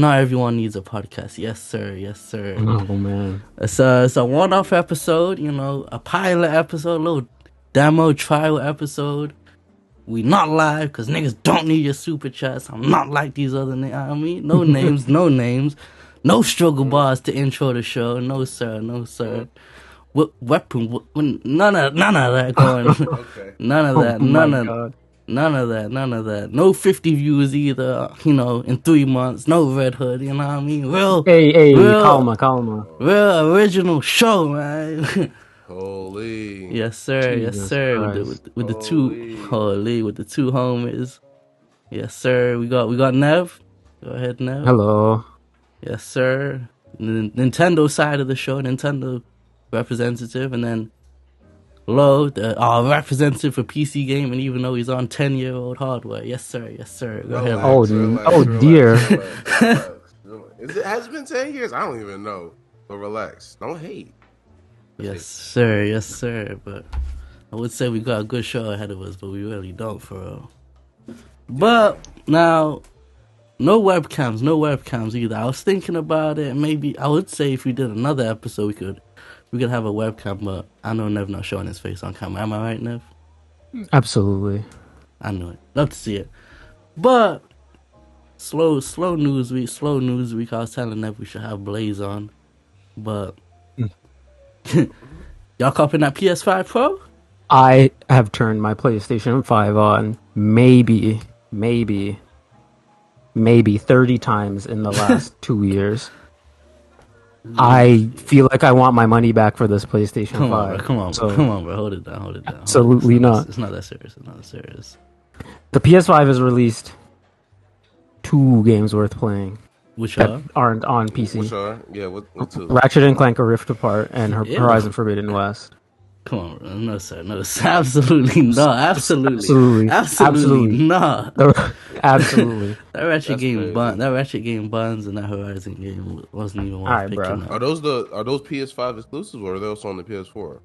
not everyone needs a podcast. Yes, sir. Yes, sir. Oh man, It's a one-off episode. A pilot episode, a little demo trial episode. We not live because niggas don't need your super chats. I'm not like these other niggas. I mean, no names, no names, no struggle bars to intro the show. No sir, no sir. What weapon? None of that going. Okay. None of that. Oh my None of. God. None of that, none of that. No 50 views either, in 3 months. No Red Hood, you know what I mean? Hey, calma. Real original show, man. Holy. Yes, sir, Jesus yes, sir. Christ. With the two, with the two homies. Yes, sir. We got Nev. Go ahead, Nev. Hello. Yes, sir. Nintendo side of the show, Nintendo representative, and then Lo, our representative for PC gaming, even though he's on 10-year-old hardware. Yes, sir. Yes, sir. Go ahead. Oh, dear. Has it been 10 years? I don't even know. But relax. Don't hate. Yes, sir. Yes, sir. But I would say we got a good show ahead of us, but we really don't, for real. But now, no webcams either. I was thinking about it. Maybe I would say if we did another episode, we could have a webcam, but I know Nev not showing his face on camera. Am I right, Nev? Absolutely. I knew it. Love to see it. But slow news week. I was telling Nev we should have Blaze on. But y'all copping that PS5 Pro? I have turned my PlayStation 5 on maybe 30 times in the last 2 years. I feel like I want my money back for this PlayStation 5. Come on, bro. Hold it down. Absolutely not. It's not that serious. The PS5 has released 2 games worth playing. Which that aren't on PC. Which are? Yeah, what two? Ratchet and Clank: A Rift Apart and Horizon Forbidden West. Come on, bro. No, sir. Absolutely not. Absolutely not. Absolutely. That Ratchet game buns, and that Horizon game wasn't even worth picking up. Are those PS5 exclusives, or are those on the PS4?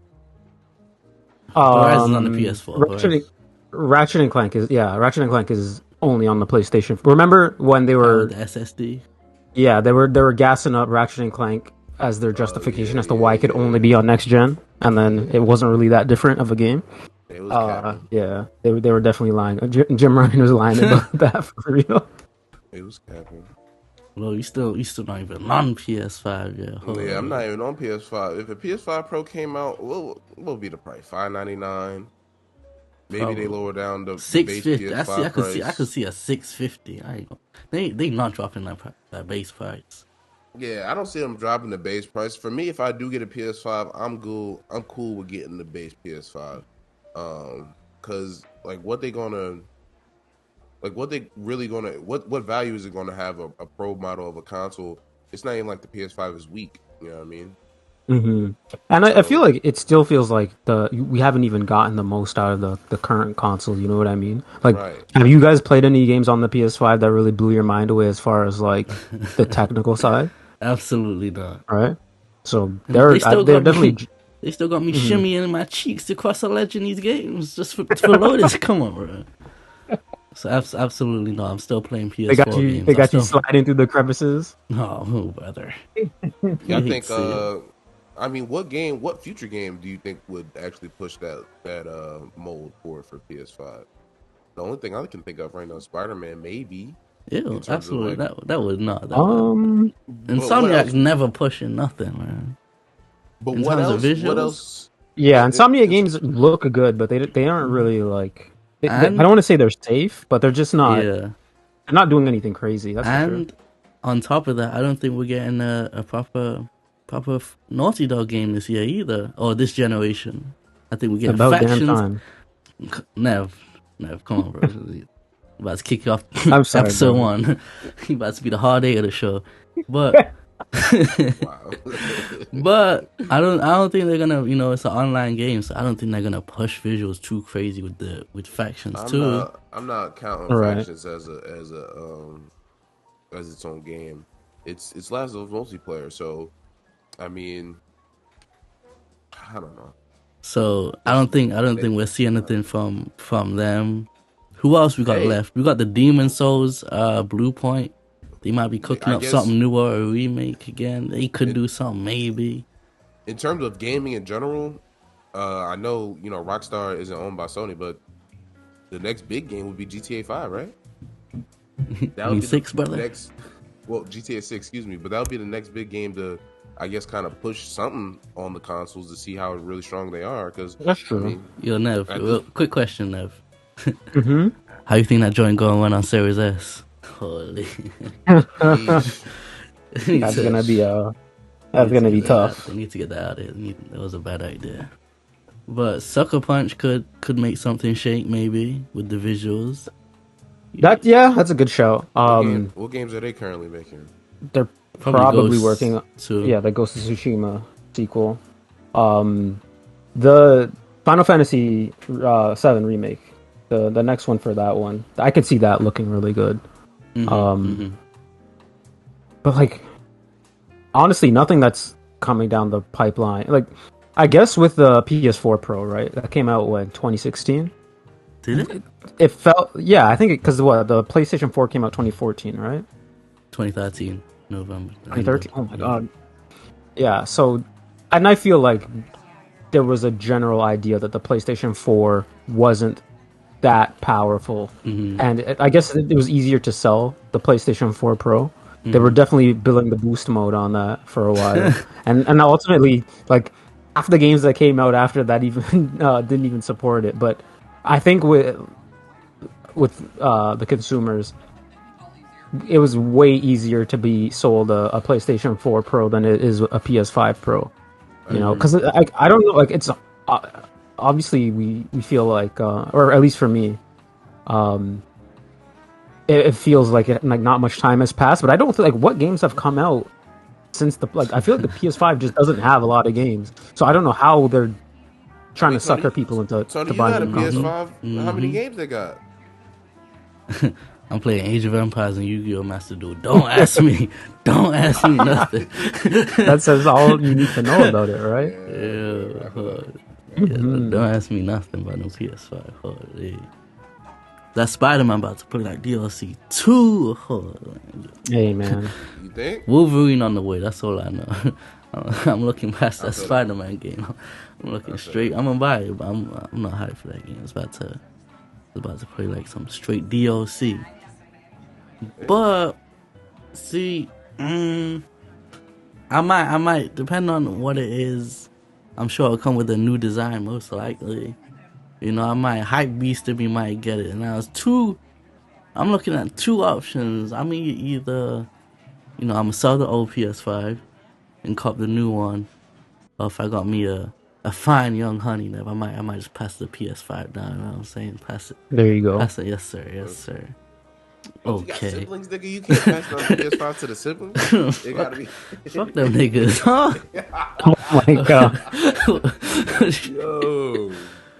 Horizon on the PS4. Ratchet and Clank is only on the PlayStation. Remember when they were the SSD? Yeah, they were gassing up Ratchet and Clank as their justification as to why it could only be on next gen, and then it wasn't really that different of a game. It was yeah, they were definitely lying. Jim Ryan was lying about that for real. It was capping. Well, you still not even on PS5 yet. Yeah, I'm not even on PS5. If a PS5 Pro came out, what would be the price? $599. Maybe they lower down the $650. PS5 price. I could see a $650. They not dropping that base price. Yeah, I don't see them dropping the base price. For me, if I do get a PS5, I'm cool with getting the base PS5. Cause what value is it gonna have a pro model of a console? It's not even like the PS5 is weak. You know what I mean? Mm-hmm. And I feel like it still feels like we haven't even gotten the most out of the current console. You know what I mean? Have you guys played any games on the PS5 that really blew your mind away as far as the technical side? Absolutely not. All right. So they're definitely. They still got me shimmying my cheeks to cross a ledge in these games just for Lotus. Come on, bro. So absolutely not. I'm still playing PS4 games. They got you sliding through the crevices. Oh, brother. Yeah, I think. What future game do you think would actually push that mold forward for PS5? The only thing I can think of right now is Spider-Man, maybe. Yeah, absolutely. That would not. Insomniac's never pushing nothing, man. But what else? Yeah, Insomniac games look good, but they aren't really I don't want to say they're safe, but they're just not. Yeah. They're not doing anything crazy. That's for sure. On top of that, I don't think we're getting a proper Naughty Dog game this year either, or this generation. I think we're getting about factions. Damn time. Nev, come on, bro. About to kick you off episode 1. He about to be the hard day of the show, but but I don't think they're gonna. It's an online game, so I don't think they're gonna push visuals too crazy with factions too. I'm not counting factions as its own game. It's Last of Us multiplayer, so I mean, I don't know. So I don't think we'll see anything from them. Who else we got left? We got the Demon Souls Blue Point. They might be cooking up something new or a remake again. They could do something maybe. In terms of gaming in general, I know Rockstar isn't owned by Sony, but the next big game would be GTA 5, right? That would be 6, brother. GTA 6, excuse me, but that would be the next big game to, I guess, kind of push something on the consoles to see how really strong they are. Because that's true. Yo, Nev, quick question, Nev. How you think that joint going on Series S? Holy. That's gonna be tough. They need to get that out of here. That was a bad idea. But Sucker Punch could make something shake maybe with the visuals. That's a good show. What games are they currently making? They're probably working. The Ghost of Tsushima sequel. The Final Fantasy 7 remake. The next one for that one, I could see that looking really good. But like, honestly, nothing that's coming down the pipeline. Like, I guess with the PS4 Pro, right? That came out when 2016. Did it? It felt, I think because the PlayStation 4 came out 2014, right? 2013 November. 2013. Oh my god. Yeah. So, and I feel like there was a general idea that the PlayStation 4 wasn't that powerful, and I guess it was easier to sell the PlayStation 4 Pro. They were definitely building the boost mode on that for a while, and ultimately, like, half the games that came out after that even didn't even support it. But I think with the consumers, it was way easier to be sold a PlayStation 4 Pro than it is a PS5 Pro. You know, because I don't know, like, it's obviously we feel like, or at least for me, it feels like not much time has passed. But I don't think, like, what games have come out since I feel like the PS5 just doesn't have a lot of games, so I don't know how they're trying to sucker people into buying a PS5. How many games they got? I'm playing Age of Empires and Yu-Gi-Oh! Master Duel. Don't ask me. Don't ask me nothing. That says all you need to know about it, right? Don't ask me nothing about no PS5. Holy. That Spider-Man about to play like DLC 2. Holy. Hey, man. You think? Wolverine on the way. That's all I know. I'm looking past that Spider-Man game. I'm looking straight. I'm gonna buy it, but I'm not hyped for that game. It's about to play like some straight DLC. But see, I might depend on what it is. I'm sure it'll come with a new design most likely. You know, I might hype beast if we might get it. Now I'm looking at two options. I mean, either, I'm gonna sell the old PS5 and cop the new one, or if I got me a fine young honey, I might just pass the PS5 down. You know what I'm saying? Pass it. There you go. Pass it. Yes, sir. Okay. You got siblings, nigga. You can't pass down the PS5 to the siblings. It gotta be. Fuck them niggas, huh? Oh my god.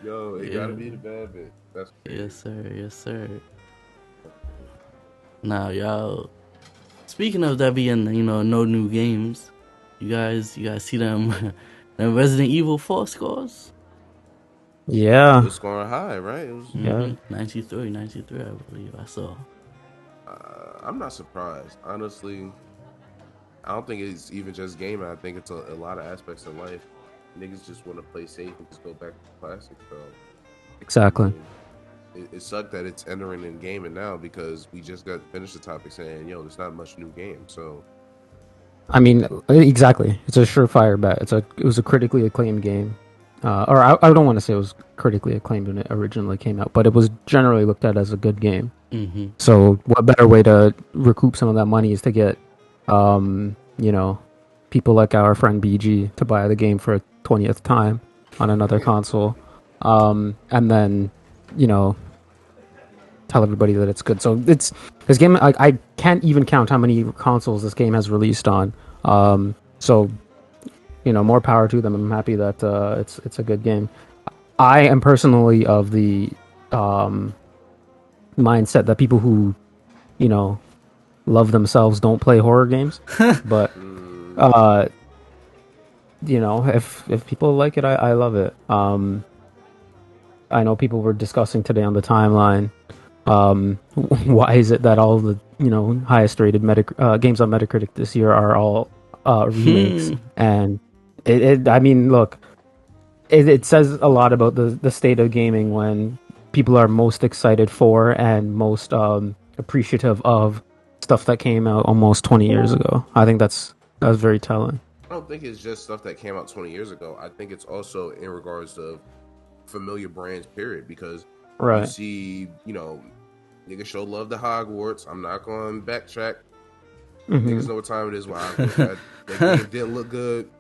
Yo, it gotta be the bad bitch. That's crazy. Yes, sir. Now, y'all. Speaking of there being, no new games, you guys see them Resident Evil 4 scores? Yeah. It was scoring high, right? It was 93, I believe I saw. I'm not surprised. Honestly, I don't think it's even just gaming. I think it's a lot of aspects of life. Niggas just want to play safe and just go back to the classics. So exactly. It sucked that it's entering in gaming now because we just got finished the topic saying, there's not much new game. So, I mean, exactly. It's a surefire bet. It was a critically acclaimed game. Or I don't want to say it was critically acclaimed when it originally came out, but it was generally looked at as a good game. Mm-hmm. So what better way to recoup some of that money is to get, people like our friend BG to buy the game for a 20th time on another console, and then, tell everybody that it's good. So this game, like, I can't even count how many consoles this game has released on. So, more power to them. I'm happy that it's a good game. I am personally of the mindset that people who, love themselves don't play horror games. But if people like it, I love it. I know people were discussing today on the timeline Why is it that all the highest rated games on Metacritic this year are all remakes? And I mean, look, it says a lot about the state of gaming when people are most excited for and most appreciative of stuff that came out almost 20 years ago. I think that's very telling. I don't think it's just stuff that came out 20 years ago. I think it's also in regards to familiar brands, period. Because you see, niggas show love to Hogwarts. I'm not going to backtrack. Niggas know what time it is. Why that game didn't look good.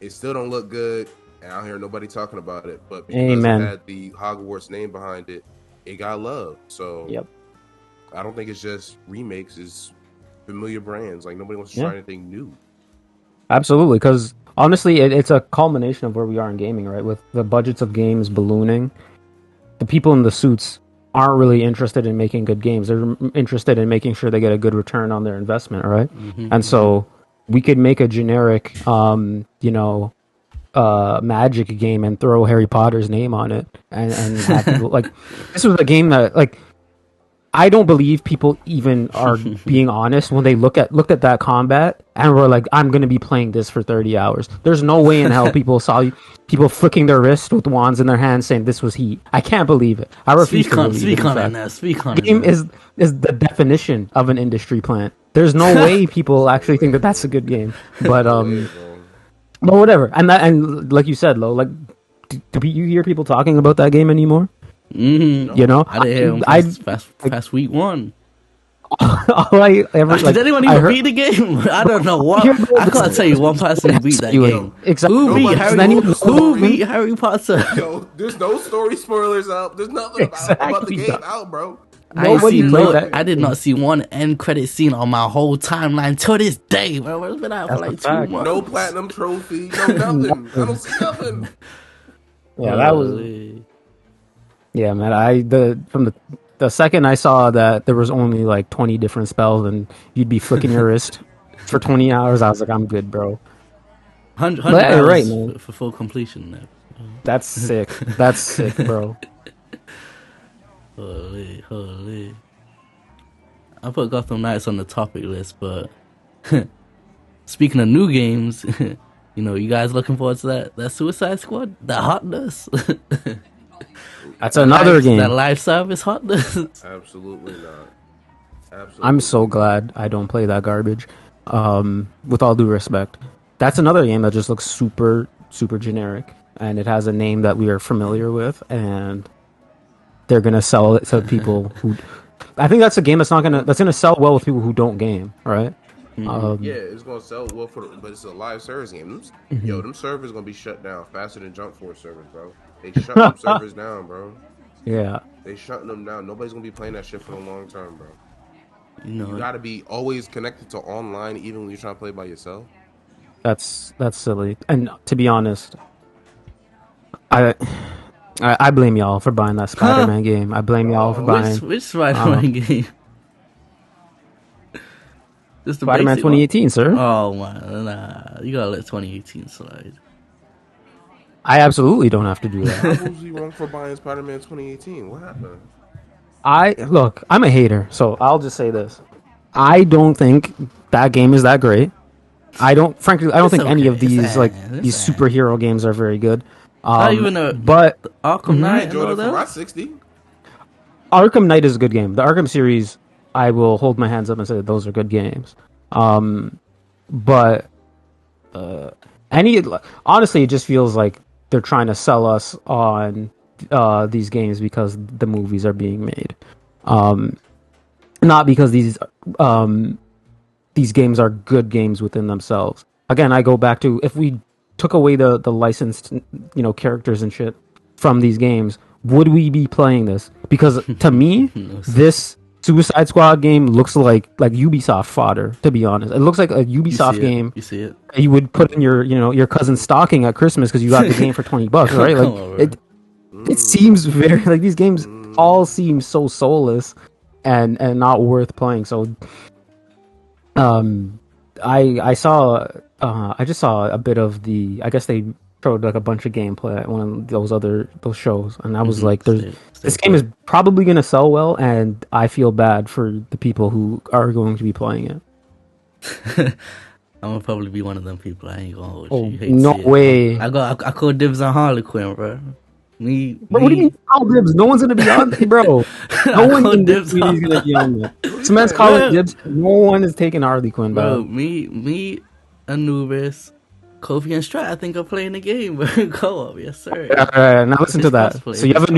It still don't look good. And I don't hear nobody talking about it. But because it had the Hogwarts name behind it, it got love. So I don't think it's just remakes. It's familiar brands. Like, nobody wants to try anything new. Absolutely, because honestly, it's a culmination of where we are in gaming, right? With the budgets of games ballooning, the people in the suits aren't really interested in making good games. They're interested in making sure they get a good return on their investment, right? And so we could make a generic, Magic game and throw Harry Potter's name on it, and have people like this was a game that like I don't believe people even are being honest when they looked at that combat and were like, I'm going to be playing this for 30 hours. There's no way in hell people saw people flicking their wrist with wands in their hands saying this was heat. I can't believe it. I refuse to believe it. Speak on it now. Speak on it. Game is the definition of an industry plant. There's no way people actually think that that's a good game. But whatever. And like you said, Lo, like, do you hear people talking about that game anymore? Mm-hmm. You know, I didn't hear him past week one. Did anyone even beat the game? I don't know what. I can't tell you one person who beat that game. Exactly. Who beat Harry Potter? Yo, there's no story spoilers out. There's nothing about the game out, bro. I did not see one end credit scene on my whole timeline till this day. Bro, it's been out for like 2 months. No platinum trophy, no nothing. I don't see nothing. Yeah, that was. Yeah, man. From the second I saw that there was only like 20 different spells and you'd be flicking your wrist for 20 hours, I was like, I'm good, bro. 100 hours right, man. For full completion. Now. That's sick. That's sick, bro. Holy. I put Gotham Knights on the topic list, but speaking of new games, you guys looking forward to that Suicide Squad? The hotness? That's another game. That live service hotness? Absolutely not. Absolutely. I'm so glad I don't play that garbage. With all due respect, that's another game that just looks super, super generic, and it has a name that we are familiar with, and they're gonna sell it to people who. I think that's a game that's gonna sell well with people who don't game, right? Yeah, it's gonna sell well but it's a live service game. Them servers gonna be shut down faster than Jump Force servers, bro. They shut them servers down, bro. Yeah, they shutting them down. Nobody's gonna be playing that shit for the long term, bro. You gotta be always connected to online, even when you're trying to play by yourself. That's silly. And to be honest, I blame y'all for buying that Spider-Man game. I blame y'all for buying which Spider-Man game. Spider-Man 2018, sir. Oh man, nah, you gotta let 2018 slide. I absolutely don't have to do that. How was he wrong for buying Spider-Man 2018? What happened? I'm a hater, so I'll just say this. I don't think that game is that great. I don't think any of these these superhero games are very good. Not even but Arkham Knight. Jordan for my 60. Arkham Knight is a good game. The Arkham series, I will hold my hands up and say that those are good games. But honestly, it just feels like they're trying to sell us on these games because the movies are being made, not because these games are good games within themselves. Again, I go back to if we took away the licensed characters and shit from these games, would we be playing this? Because to me, this Suicide Squad game looks like Ubisoft fodder, to be honest. It looks like a Ubisoft game. You see it. You would put in your cousin's stocking at Christmas because you got the game for $20, right? Like it seems very like these games all seem so soulless and not worth playing. So I just saw a bit of the. I guess they showed like a bunch of gameplay at one of those shows, and I was like, this game is probably gonna sell well, and I feel bad for the people who are going to be playing it. I'm gonna probably be one of them people. I ain't gonna hold you. Oh, You hate no to see way! I call dibs on Harley Quinn, bro. What do you mean call dibs? No one's gonna be on that, bro. No one in this is gonna be on that. This man's calling dibs. No one is taking Harley Quinn, bro. Me, Anubis, Kofi and Strat, I think are playing the game, bro. Co-op, yes sir. Now listen to that. So you have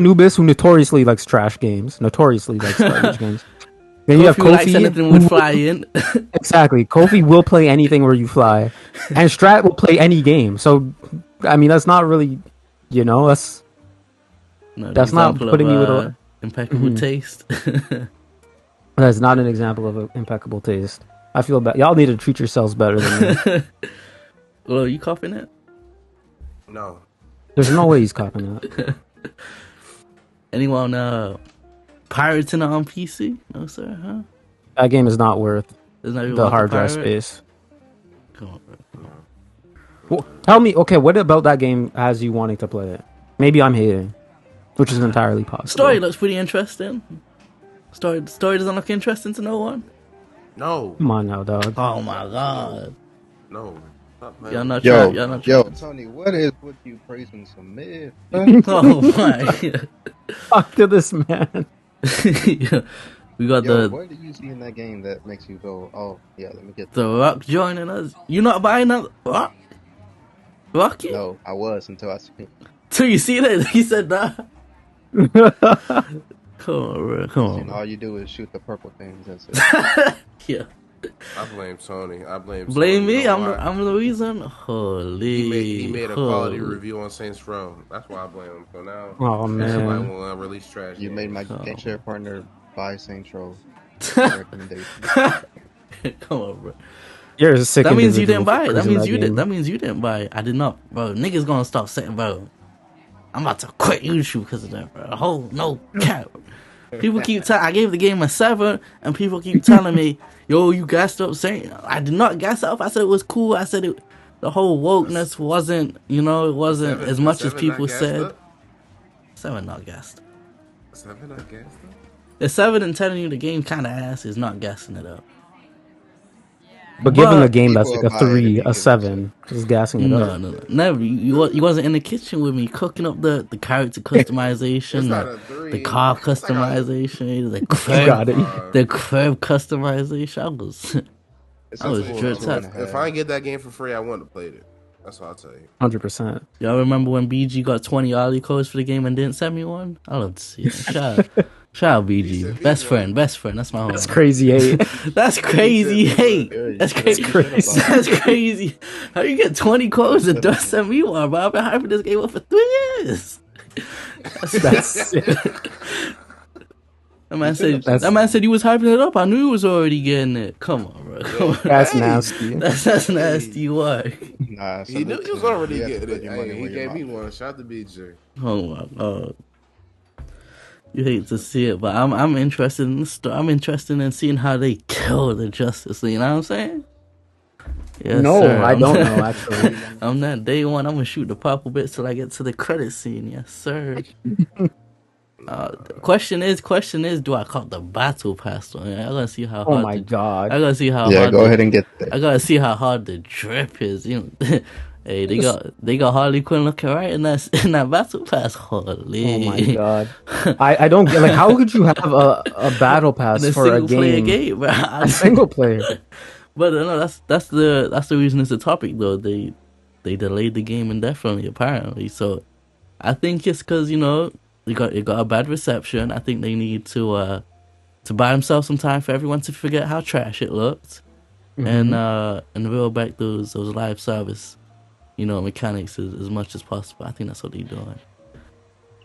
Anubis who notoriously likes trash games, notoriously likes garbage games. Then you have Kofi, likes anything with fly in. Exactly. Kofi will play anything where you fly, and Strat will play any game. So, I mean, that's not really, that's not putting me with a impeccable taste. That's not an example of an impeccable taste. I feel bad. Y'all need to treat yourselves better than me. Well, you coughing it? No. There's no way he's coughing that. Anyone pirating it on PC? No, sir, huh? That game is not worth the hard drive space. Come on, bro. Well, tell me, okay, what about that game has you wanting to play it? Maybe I'm hating, which is entirely possible. Story looks pretty interesting. Story doesn't look interesting to no one. No. Come on now, dog. Oh my god. No. Y'all not yo, Tony, what is with you praising some myth? Oh my. Fuck to this man. Yeah. We got what do you see in that game that makes you go, oh yeah, let me get The Rock joining us? You not buying that Rock? Rocky? No, I was until I see. So you see that? He said that. Come on, bro. Come on. All you do is shoot the purple things. That's it. Yeah. I blame Tony. Blame Sony. me. I'm the reason. Holy. He made a quality review on Saints Row. That's why I blame him. So now, oh man, somebody will release trash. You made my game share partner buy Saints Row. Recommendation. Come on, bro. You're a sick. That means you didn't buy it. That means you did. That means you didn't buy it. I did not, bro. Niggas gonna stop saying, bro, I'm about to quit YouTube because of that, bro. Oh no cap. People keep telling. I gave the game a 7, and people keep telling me, "Yo, you gassed up." Saying I did not gas up. I said it was cool. I said the whole wokeness wasn't, it wasn't as much as people said. 7 not gassed. 7 not gassed up. The 7 and telling you the game kind of ass is not gassing it up. But given the game that's like a 3, a 7, is gassing it up. No. Never. You wasn't in the kitchen with me cooking up the character customization, the car customization, the curb customization. I was dripped up. If I didn't get that game for free, I wouldn't have played it. That's what I'll tell you. 100%. Y'all remember when BG got 20 Ollie codes for the game and didn't send me one? I love to see it. Shout out BG. Best friend. That's my home. That's crazy hate. That's crazy hate. That's crazy. That's crazy. How you get 20 codes and don't send me one, bro? I've been hyping this game up for 3 years. That's sick. That man said he was hyping it up. I knew he was already getting it. Come on, bro. Come on. That's nasty. That's nasty work. Nah, he knew he was already getting it. He gave me one. Shout out to BJ. Oh my god. You hate to see it, but I'm interested in the story. I'm interested in seeing how they kill the Justice League. You know what I'm saying? Yes, no, sir. I don't know. Actually, I'm that day one. I'm gonna shoot the purple bits till I get to the credit scene. Yes, sir. The question is, do I call the battle pass on? I gotta see how. Oh my god! I gotta see how. Yeah, go ahead and get that. I gotta see how hard the drip is. Hey, they got Harley Quinn looking right in that battle pass. Holy! Oh my god! I don't get how could you have a battle pass for a game? Bro. A single player. But no, that's the reason it's a topic though. They delayed the game indefinitely apparently. So I think it's because it got a bad reception. I think they need to buy themselves some time for everyone to forget how trash it looked, and reel back those live service, mechanics as much as possible. I think that's what they're doing.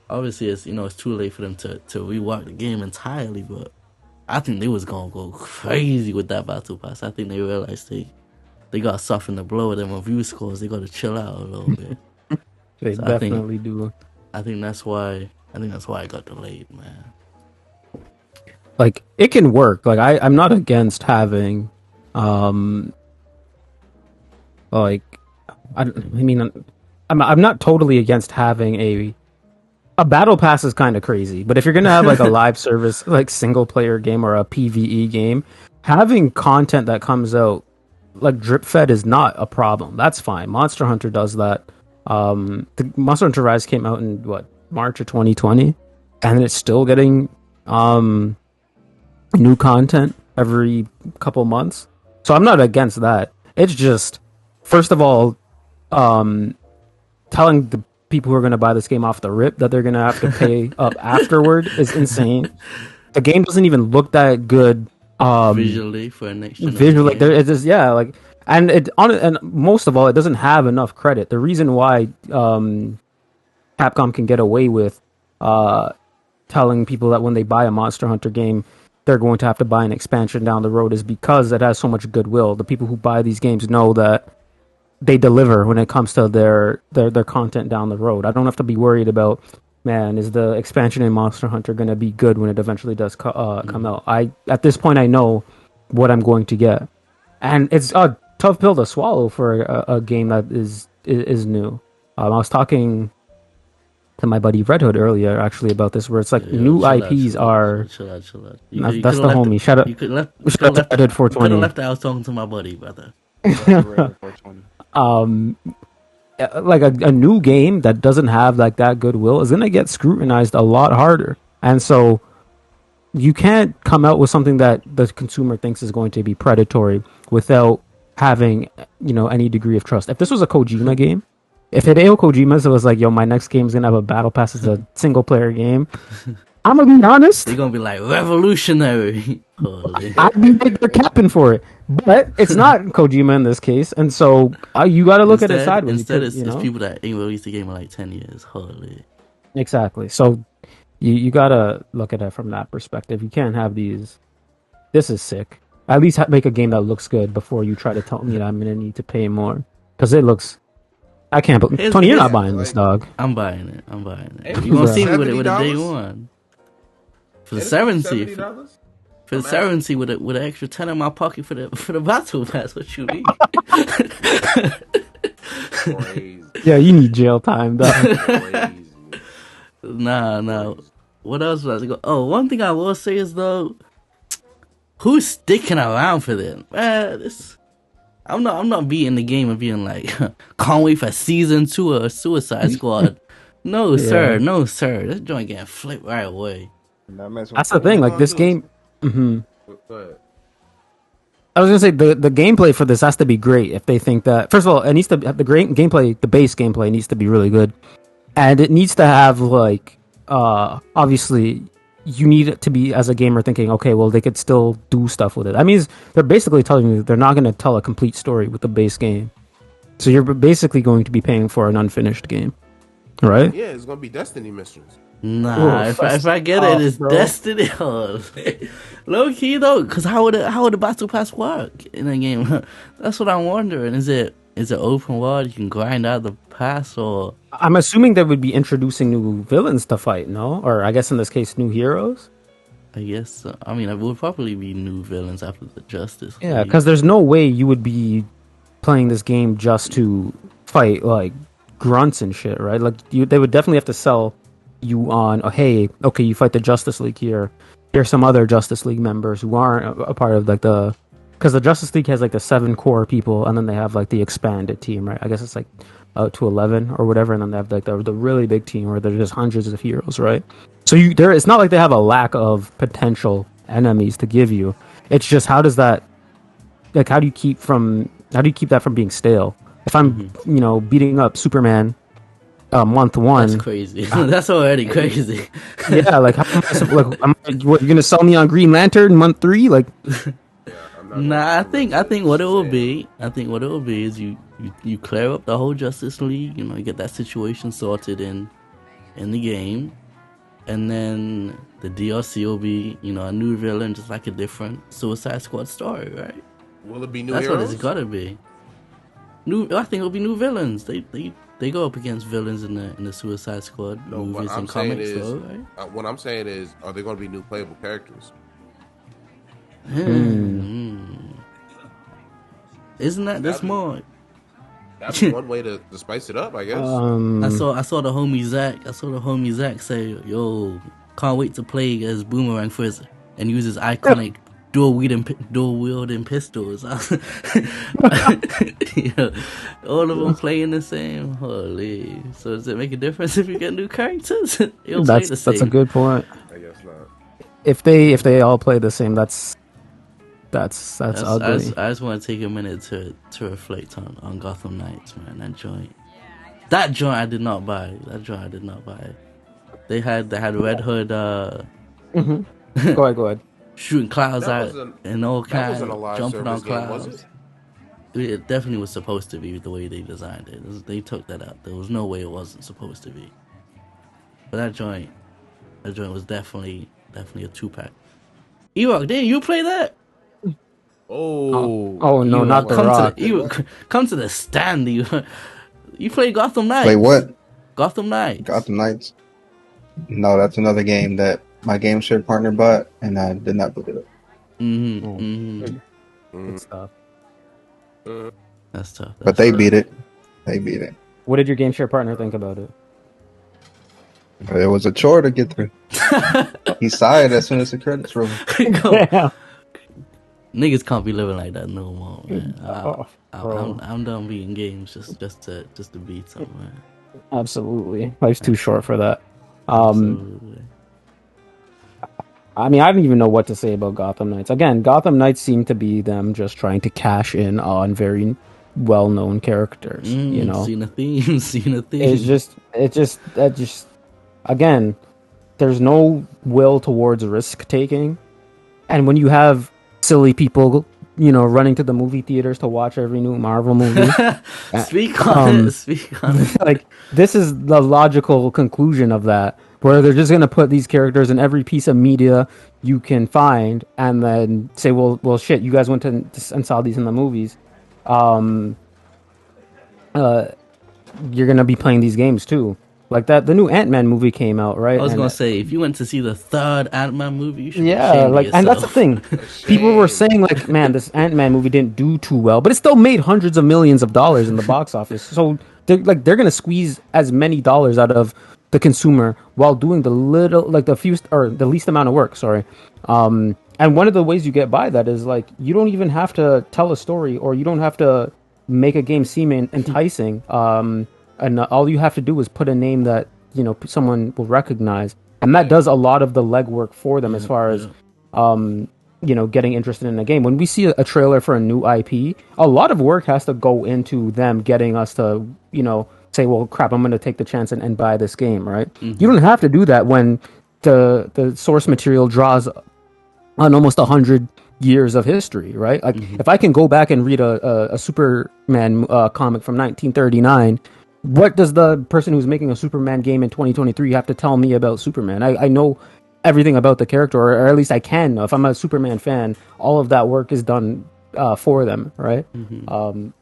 Obviously, it's too late for them to rework the game entirely, but I think they was gonna go crazy with that battle pass. I think they realized they got to soften the blow of them review scores. They got to chill out a little bit. They definitely do. I think that's why it got delayed, man. It can work. I'm not against having, I'm not totally against having a battle pass is kind of crazy, but if you're gonna have like a live service, like single player game or a PVE game, having content that comes out like drip fed is not a problem. That's fine. Monster Hunter does that. The Monster Hunter Rise came out in what, March of 2020, and it's still getting new content every couple months. So I'm not against that. It's just, first of all, telling the people who are going to buy this game off the rip that they're going to have to pay up afterward is insane. The game doesn't even look that good visually for a next generation. Visually, like, it is, yeah, like, and most of all, it doesn't have enough credit. The reason why Capcom can get away with telling people that when they buy a Monster Hunter game, they're going to have to buy an expansion down the road is because it has so much goodwill. The people who buy these games know that they deliver when it comes to their content down the road. I don't have to be worried about, man, is the expansion in Monster Hunter going to be good when it eventually does come out? At this point, I know what I'm going to get, and it's a tough pill to swallow for a game that is new. I was talking to my buddy Red Hood earlier, actually, about this, where it's like new IPs are. Chill out. That's the homie. Shout out. You could left. Shout out to Red Hood 420. Could have left. I was talking to my buddy, brother. Like a new game that doesn't have like that goodwill is gonna get scrutinized a lot harder, and so you can't come out with something that the consumer thinks is going to be predatory without having, any degree of trust. If this was a Kojima game, if Hideo Kojima was like, yo, my next game's gonna have a battle pass as a single player game, I'm gonna be honest, they're gonna be like revolutionary. I'd be they're capping for it, but it's not Kojima in this case, and so you got to look at it sideways. Instead, it's people that ain't released the game in like 10 years. Holy, exactly. So you got to look at it from that perspective. You can't have these. This is sick. At least make a game that looks good before you try to tell me that I'm gonna need to pay more, because it looks. I can't. But Tony, you're not buying this, dog. I'm buying it. You gonna see me with it with a day one for the $70. For the $70 with an extra 10 in my pocket for the battle pass. What you mean? Yeah, you need jail time, dog. Nah. What else was I go? Oh, one thing I will say is though, who's sticking around for this? Man, I'm not beating the game and being like, can't wait for season 2 of Suicide Squad. No, sir. This joint getting flipped right away. That's the thing. Like this game. Mm-hmm. I was gonna say the gameplay for this has to be great. If they think that, first of all, it needs to have the great gameplay. The base gameplay needs to be really good, and it needs to have like obviously you need it to be, as a gamer, thinking, okay, well, they could still do stuff with it. I mean, they're basically telling you they're not going to tell a complete story with the base game, so you're basically going to be paying for an unfinished game, right? Yeah, it's going to be Destiny missions. Nah, if I get it, it's bro. Destiny. Low key though, because how would the battle pass work in a game? That's what I'm wondering. Is it open world? You can grind out the pass, or I'm assuming they would be introducing new villains to fight, no? Or I guess in this case, new heroes. I guess so. I mean, it would probably be new villains after the Justice League. Yeah, because there's no way you would be playing this game just to fight like grunts and shit, right? Like they would definitely have to sell you on, hey, okay, you fight the Justice League here. Here's some other Justice League members who aren't a part of like because the Justice League has like the 7 core people, and then they have like the expanded team, right? I guess it's like to 11 or whatever, and then they have like the really big team where there's just hundreds of heroes, right? So it's not like they have a lack of potential enemies to give you. It's just how do you keep that from being stale? If I'm beating up Superman month 1, that's crazy. That's already crazy. Yeah, like what, you're gonna sell me on Green Lantern month 3? Like, nah, I think what it will be. I think what it will be is you clear up the whole Justice League. You get that situation sorted in the game, and then the DLC will be a new villain, just like a different Suicide Squad story, right? Will it be new? That's heroes? What it's gotta be. I think it'll be new villains. They go up against villains in the Suicide Squad movies and comics, though, right? What I'm saying is, are they going to be new playable characters? Isn't that that's more? That'd be one way to spice it up, I guess. I saw the homie Zach say, "Yo, can't wait to play as Boomerang Frizz and use his iconic dual wielding pistols." Yeah, all of them playing the same. Holy! So does it make a difference if you get new characters? That's a good point. I guess not. If they all play the same, that's ugly. I just want to take a minute to reflect on Gotham Knights, man. That joint I did not buy. They had Red Hood Go ahead. shooting clouds out and all kinds, jumping on game, clouds. It definitely was supposed to be the way they designed it. They took that out. There was no way it wasn't supposed to be. But that joint was definitely a 2-pack. Ewok, didn't you play that? Oh no, not the Rock. Come to the stand. You play Gotham Knights. Play what? Gotham Knights. Gotham Knights. No, that's another game that my game share partner bought, and I did not put it up. Good stuff. That's tough. But they beat it. They beat it. What did your game share partner think about it? It was a chore to get through. He sighed as soon as the credits rolled. Yeah. Niggas can't be living like that no more, man. Bro. I'm done beating games just to beat something, man. Absolutely. Life's too short for that. Absolutely. I mean, I don't even know what to say about Gotham Knights. Again, Gotham Knights seem to be them just trying to cash in on very well-known characters. You know, seen a theme. It's just again, there's no will towards risk taking, and when you have silly people, you know, running to the movie theaters to watch every new Marvel movie. Speak on it. Like, this is the logical conclusion of that, where they're just going to put these characters in every piece of media you can find, and then say, well, shit, you guys went and saw these in the movies. You're going to be playing these games too. Like that, the new Ant-Man movie came out, right? I was gonna say, if you went to see the third Ant-Man movie, you should and that's the thing. People were saying, like, man, this Ant-Man movie didn't do too well, but it still made hundreds of millions of dollars in the box office. So they're gonna squeeze as many dollars out of the consumer while doing the least amount of work. Sorry. And one of the ways you get by that is, like, you don't even have to tell a story, or you don't have to make a game seem enticing. And all you have to do is put a name that, you know, someone will recognize, and that does a lot of the legwork for them as far as, you know, getting interested in a game. When we see a trailer for a new IP, a lot of work has to go into them getting us to, you know, say, well, crap, I'm going to take the chance and buy this game, right? Mm-hmm. You don't have to do that when the source material draws on almost 100 years of history, right? Like, if I can go back and read a Superman comic from 1939. What does the person who's making a Superman game in 2023 have to tell me about Superman? I know everything about the character, or at least I can know. If I'm a Superman fan, all of that work is done for them, right? And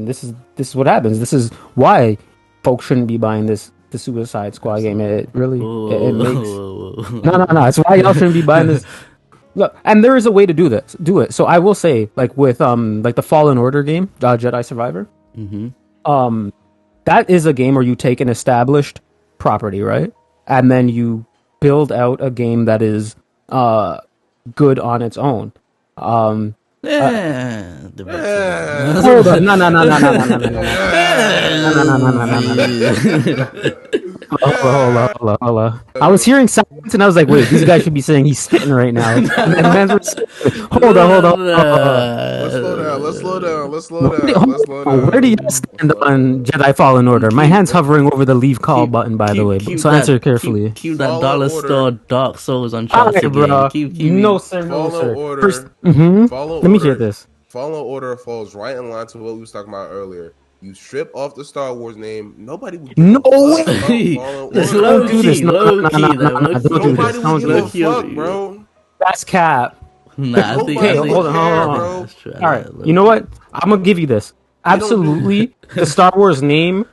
this is what happens. This is why folks shouldn't be buying the Suicide Squad game. It really it makes no. It's why y'all shouldn't be buying this. Look, and there is a way to do it. So I will say, like with like the Fallen Order game, Jedi Survivor. That is a game where you take an established property, right? And then you build out a game that is good on its own. The Hold on. No. Hold on. I was hearing silence and I was like, wait, these guys should be saying he's spitting right now. Hold on. Let's slow down. Where do you stand on Jedi Fallen Order? My hand's hovering over the leave call button, by the way. So answer carefully. Keep that dollar store Dark Souls on Charles again. No, sir. Fallen Order. First, let me hear this. Fallen Order falls right in line to what we was talking about earlier. You strip off the Star Wars name, nobody would give a fuck about Fallen Order. Don't do this. Nobody would give a fuck, bro. That's cap. Nah, I think hold on. All right, you know what? I'm gonna give you this. Absolutely, the Star Wars name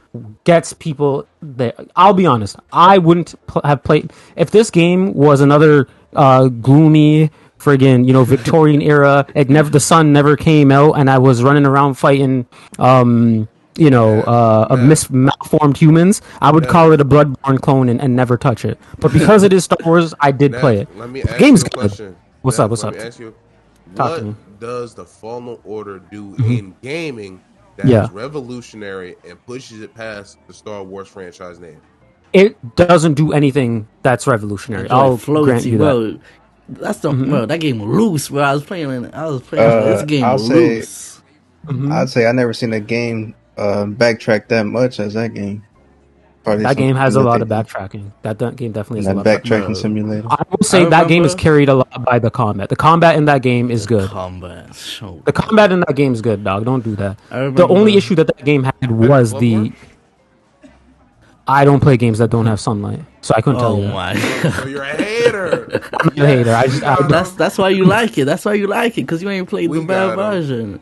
gets people there. I'll be honest. I wouldn't have played if this game was another gloomy, friggin', you know, Victorian era. The sun never came out, and I was running around fighting malformed humans, I would call it a Bloodborne clone and never touch it. But because it is Star Wars, I did play it. Let me The ask game's you a question. good. What's up? Let me ask you, Talk to me. what does the Fallen Order do in gaming that is revolutionary and pushes it past the Star Wars franchise name? It doesn't do anything that's revolutionary. I'll grant you that. That's the bro. That game was loose, bro. I was playing this game loose. I'd say I never seen a game backtrack that much as that game. Probably that game has a lot of backtracking. That game definitely has a lot of backtracking simulator. I will say that game is carried a lot by the combat. The combat in that game is good. The combat in that game is good, dog. Don't do that. The only issue that game had was I don't play games that don't have sunlight, so I couldn't tell you that. Oh my god! So you're a hater. I'm a hater. That's why you like it. That's why you like it, because you ain't played the bad version.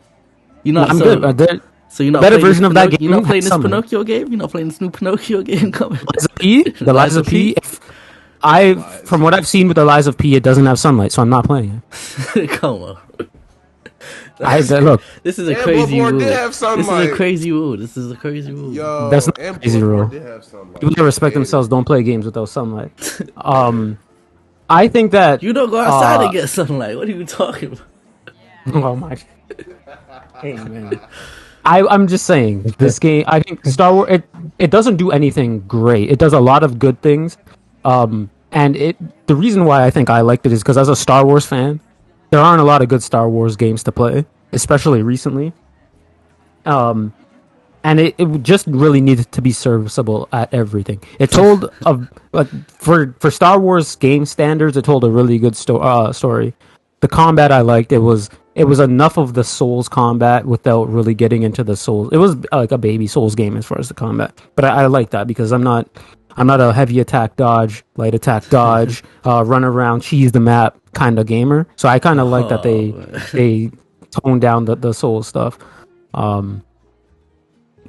You know, I'm good. So you're not better version of that game. You're not playing this Pinocchio game. You're not playing this new Pinocchio game coming. The Lies of P. From what I've seen with the Lies of P, it doesn't have sunlight, so I'm not playing it. Come on. Look. This is a crazy rule. This is a crazy rule. Yo, that's not a crazy rule. People that respect themselves don't play games without sunlight. I think that you don't go outside and get sunlight. What are you talking about? Oh my! Hey man. I'm just saying, this game, I think Star Wars, it doesn't do anything great. It does a lot of good things. And the reason why I think I liked it is because as a Star Wars fan, there aren't a lot of good Star Wars games to play, especially recently. And it just really needed to be serviceable at everything. It told, for Star Wars game standards, it told a really good story. The combat I liked. It was enough of the Souls combat without really getting into the Souls. It was like a baby Souls game as far as the combat. But I like that because I'm not a heavy attack dodge, light attack dodge, run around, cheese the map kind of gamer. So I kind of like that they toned down the Souls stuff.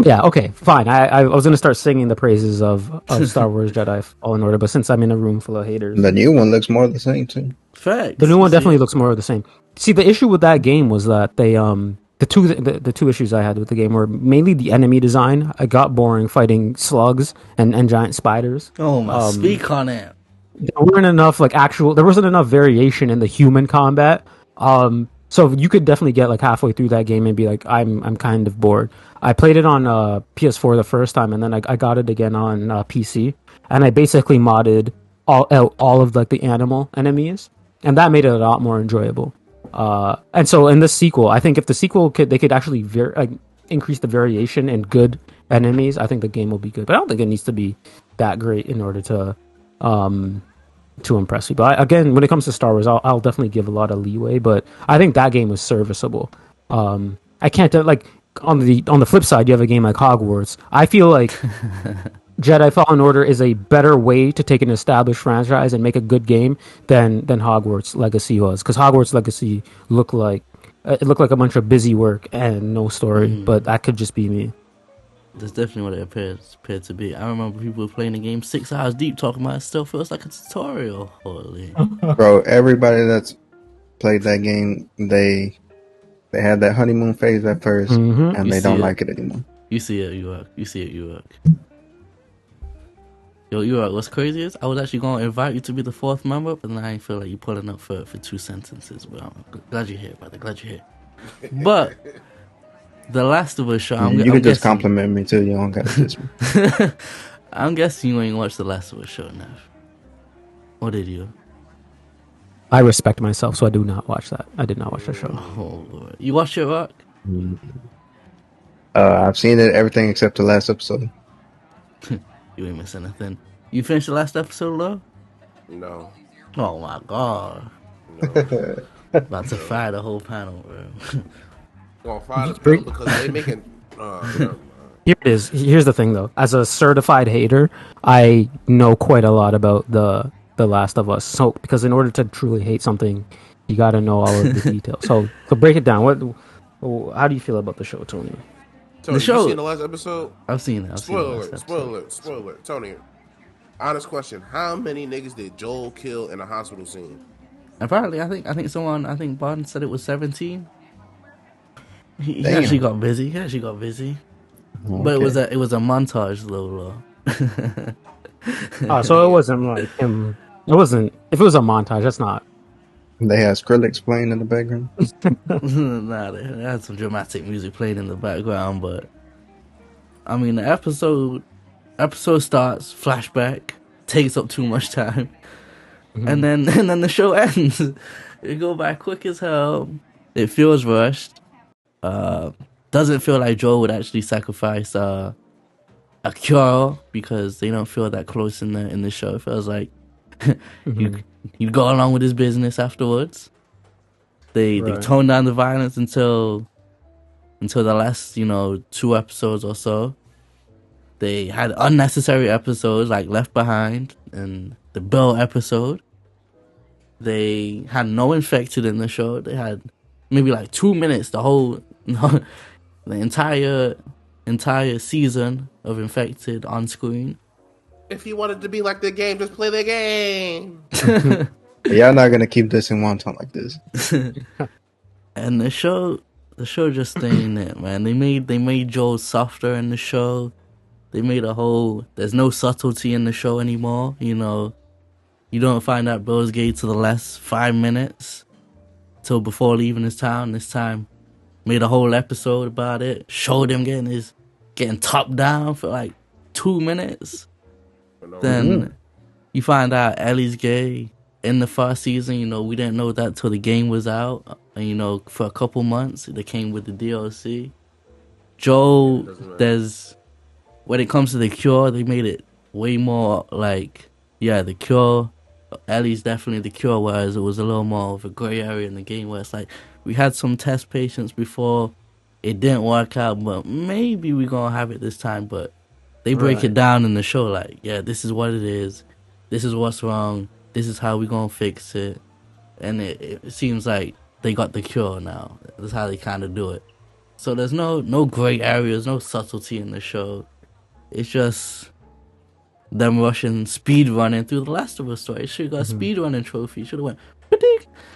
Yeah, okay, fine. I was gonna start singing the praises of Star Wars Jedi Fallen Order, but since I'm in a room full of haters, the new one looks more of the same too. Facts. The new one definitely looks more of the same. See, the issue with that game was that they the two issues I had with the game were mainly the enemy design. I got boring fighting slugs and giant spiders. Oh my! Speak on it. There wasn't enough variation in the human combat. So you could definitely get like halfway through that game and be like, I'm kind of bored. I played it on PS4 the first time, and then I got it again on PC, and I basically modded all of like the animal enemies, and that made it a lot more enjoyable. And so in the sequel, I think if the sequel they could actually increase the variation in good enemies, I think the game will be good. But I don't think it needs to be that great in order to impress people. Again, when it comes to Star Wars, I'll definitely give a lot of leeway, but I think that game was serviceable. I can't on the flip side, you have a game like Hogwarts. I feel like Jedi Fallen Order is a better way to take an established franchise and make a good game than Hogwarts Legacy was, because Hogwarts Legacy looked like a bunch of busy work and no story. But that could just be me. That's definitely what it appeared to be. I remember people playing the game 6 hours deep, talking about it still feels like a tutorial. Holy. Bro, everybody that's played that game, they had that honeymoon phase at first, and they don't like it anymore. You see it, you work. Yo, you work. What's crazy is I was actually going to invite you to be the 4th member, but then I ain't feel like you pulling up for 2 sentences. But I'm glad you're here, brother. Glad you're here. But The Last of Us show. You can just compliment me too. You don't got to diss me. I'm guessing you ain't watched The Last of Us show, Nev. Or did you? I respect myself, so I do not watch that. I did not watch the show. Oh Lord, you watched it, Rock? I've seen it, everything except the last episode. You ain't missing nothing. You finished the last episode, though? No. Oh my god. No. About to fire the whole panel, bro. Gonna fire the panel because they making. Here it is. Here's the thing, though. As a certified hater, I know quite a lot about the Last of Us. So, because in order to truly hate something, you got to know all of the details. So break it down. How do you feel about the show, Tony? The show. You seen the last episode? I've seen it. Spoiler alert. Tony, honest question: how many niggas did Joel kill in a hospital scene? Apparently, I think Bond said it was 17. He actually got busy. But it was a montage though. So it wasn't like him. It wasn't. If it was a montage, that's not. They had Skrillex playing in the background. Nah, they had some dramatic music playing in the background, but I mean, the episode starts, flashback, takes up too much time, and then the show ends. It go by quick as hell. It feels rushed. Doesn't feel like Joel would actually sacrifice a cure because they don't feel that close in the show. It feels like he'd go along with his business afterwards. They tone down the violence until the last 2 episodes or so. They had unnecessary episodes like Left Behind and the Bill episode. They had no infected in the show. They had maybe like 2 minutes the entire season of infected on screen. If you wanted to be like the game, just play the game. Y'all not gonna keep this in one time like this. And the show just staying it, man. They made Joel softer in the show. They made there's no subtlety in the show anymore. You don't find out Bill's gay to the last 5 minutes till before leaving his town. This time, made a whole episode about it. Showed him getting top down for like 2 minutes. Then you find out Ellie's gay in the first season. We didn't know that till the game was out. And, for a couple months, they came with the DLC. Joel, when it comes to the cure, they made it way more like, the cure. Ellie's definitely the cure, whereas it was a little more of a gray area in the game where it's like, we had some test patients before, it didn't work out, but maybe we're going to have it this time. But they break it down in the show like, this is what it is, this is what's wrong, this is how we're going to fix it. And it seems like they got the cure now. That's how they kind of do it. So there's no gray areas, no subtlety in the show. It's just them rushing, speed running through the Last of Us story. Should have got a speed running trophy. Should have went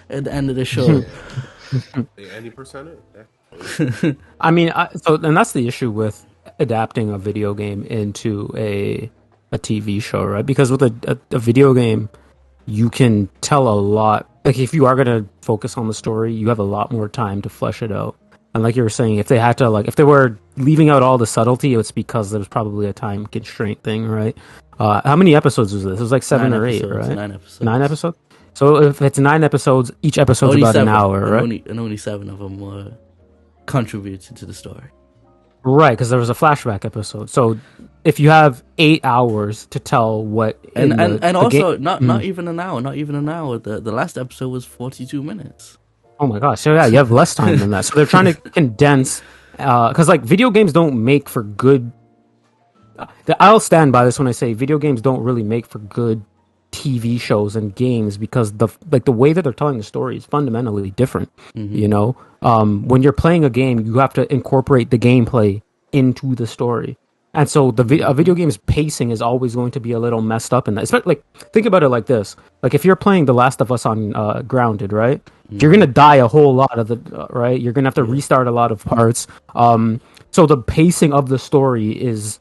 at the end of the show. Any percentage? I mean, and that's the issue with adapting a video game into a TV show, right? Because with a video game, you can tell a lot. Like, if you are going to focus on the story, you have a lot more time to flesh it out. And like you were saying, if they were leaving out all the subtlety, it's because there was probably a time constraint thing, right? How many episodes was this? It was like 7 or 8, right? 9 episodes. 9 episodes? So if it's 9 episodes, each episode's about 7, an hour, right? And only 7 of them were contributed to the story. Right, because there was a flashback episode. So if you have 8 hours to tell what... not even an hour. The last episode was 42 minutes. Oh my gosh! So you have less time than that. So they're trying to condense, because video games don't make for good. I'll stand by this when I say video games don't really make for good TV shows and games because the way that they're telling the story is fundamentally different. When you're playing a game, you have to incorporate the gameplay into the story. And so a video game's pacing is always going to be a little messed up in that. Especially, think about it like this. Like, if you're playing The Last of Us on Grounded, right? You're going to die a whole lot of right? You're going to have to restart a lot of parts. So the pacing of the story is,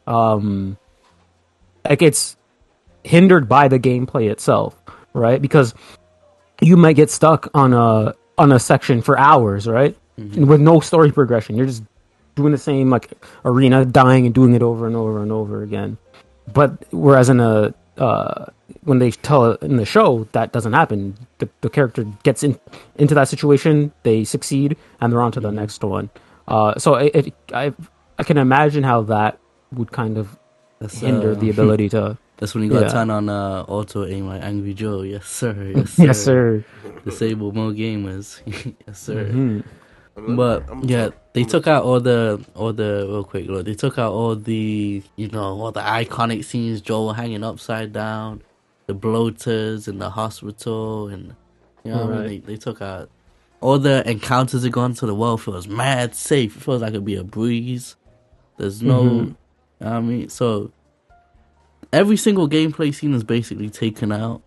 it's hindered by the gameplay itself, right? Because you might get stuck on a section for hours, right? With no story progression. You're just doing the same arena, dying and doing it over and over and over again. But whereas when they tell it in the show, that doesn't happen. The character gets into that situation, they succeed, and they're on to the next one. So I can imagine how that would kind of hinder the ability to... That's when you got to turn on auto aim like Angry Joe. Yes, sir. Yes, sir. Disable more gamers. Yes, sir. But they took out all the real quick. Look, they took out all the all the iconic scenes. Joel hanging upside down, the bloaters in the hospital, and they took out all the encounters. Are gone, so the world feels mad safe. It feels like it'd be a breeze. There's no, so every single gameplay scene is basically taken out.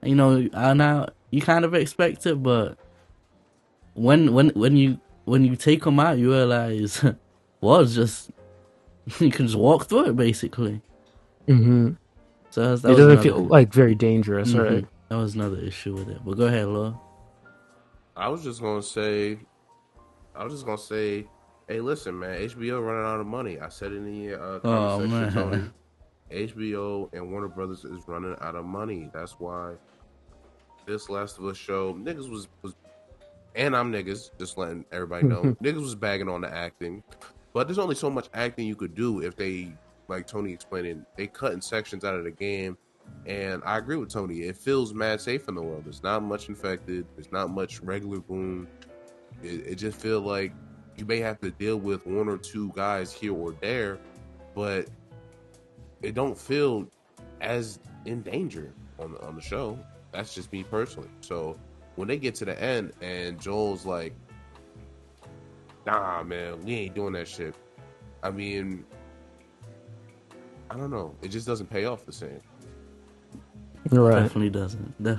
Now you kind of expect it, but when you take them out, you realize, well, it's just You can just walk through it basically. Mm-hmm. So it doesn't feel like very dangerous, right? That was another issue with it. But go ahead, Laura. I was just gonna say, hey, listen, man, HBO running out of money. I said in the comment section, Tony. HBO and Warner Brothers is running out of money. That's why this Last of Us show, niggas was and I'm niggas, just letting everybody know, niggas was bagging on the acting. But there's only so much acting you could do if they, like Tony explaining, they cutting sections out of the game. And I agree with Tony. It feels mad safe in the world. There's not much infected. There's not much regular boom. It just feels like you may have to deal with one or two guys here or there, but it don't feel as in danger on the show. That's just me personally. So when they get to the end and Joel's like, nah, man, we ain't doing that shit. I mean, I don't know. It just doesn't pay off the same. Right. Definitely doesn't. I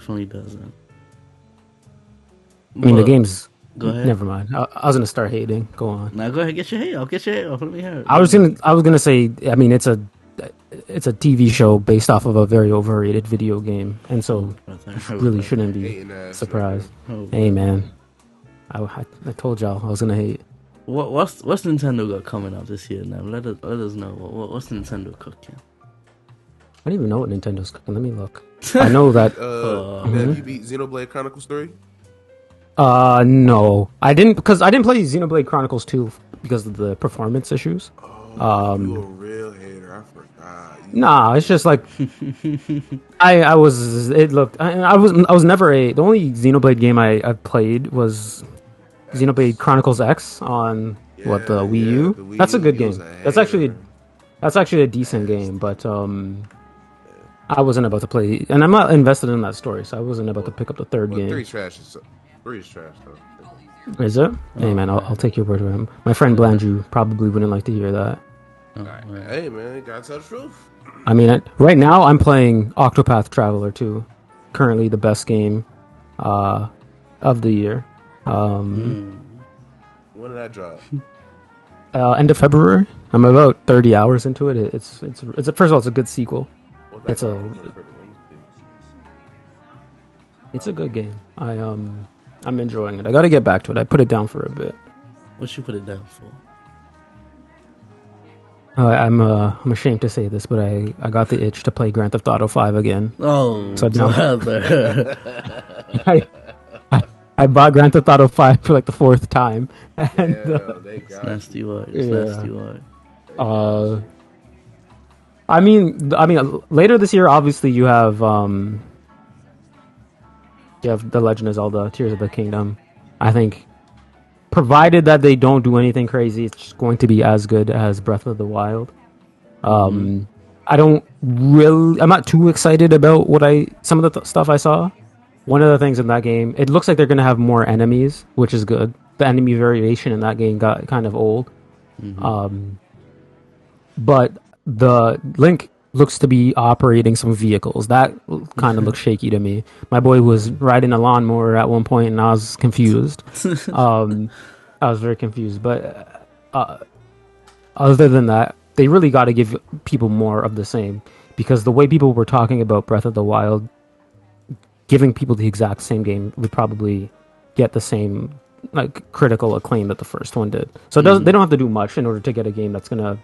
mean, the game's... Go ahead. Never mind. I was gonna start hating. Go on. Now go ahead. Get your hate off. Let me hear it. I was gonna say. I mean, it's a TV show based off of a very overrated video game, and so really shouldn't be surprised. Hey, man, I told y'all I was gonna hate. What's Nintendo got coming up this year? Now let us know. What's Nintendo cooking? I don't even know what Nintendo's cooking. Let me look. I know that. Have you beat Xenoblade Chronicles 3? No, I didn't, because I didn't play Xenoblade Chronicles 2 because of the performance issues. You a real hater. I forgot. Nah, it's just like I was never the only Xenoblade game I played was Xenoblade Chronicles X on the Wii U. That's a good game. That's actually a decent game, but I wasn't about to play, and I'm not invested in that story, so I wasn't about to pick up the third game. 3 is trash though. Is it? Hey man, I'll take your word for him. My friend Blandrew probably wouldn't like to hear that. Hey man, you gotta tell the truth. I mean, right now I'm playing Octopath Traveler 2. Currently the best game of the year. When did that drop? End of February. I'm about 30 hours into it. It's first of all, it's a good sequel. It's a good game. I'm enjoying it. I got to get back to it. I put it down for a bit. What you put it down for? I'm ashamed to say this, but I got the itch to play Grand Theft Auto 5 again. Oh, so I bought Grand Theft Auto 5 for like the 4th time. And, it's nasty work. Nasty work. I mean, later this year, obviously you have The Legend of Zelda: Tears of the Kingdom. I think, provided that they don't do anything crazy, it's going to be as good as Breath of the Wild. I'm not too excited about some of the stuff I saw. One of the things in that game, it looks like they're going to have more enemies, which is good. The enemy variation in that game got kind of old. But the Link looks to be operating some vehicles. That kind of looks shaky to me. My boy was riding a lawnmower at one point, and I was confused. I was very confused. But other than that, they really got to give people more of the same. Because the way people were talking about Breath of the Wild, giving people the exact same game would probably get the same critical acclaim that the first one did. So they don't have to do much in order to get a game that's going to,